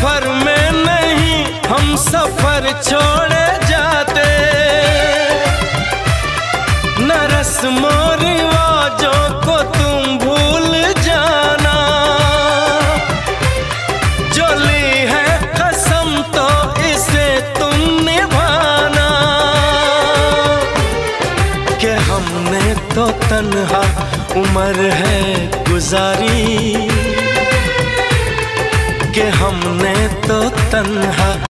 सफर में नहीं हम सफर छोड़े जाते, न रस्मों रिवाजों को तुम भूल जाना। जो ली है कसम तो इसे तुम निभाना, कि हमने तो तन्हा उम्र है गुजारी, कि हमने तो तन्हा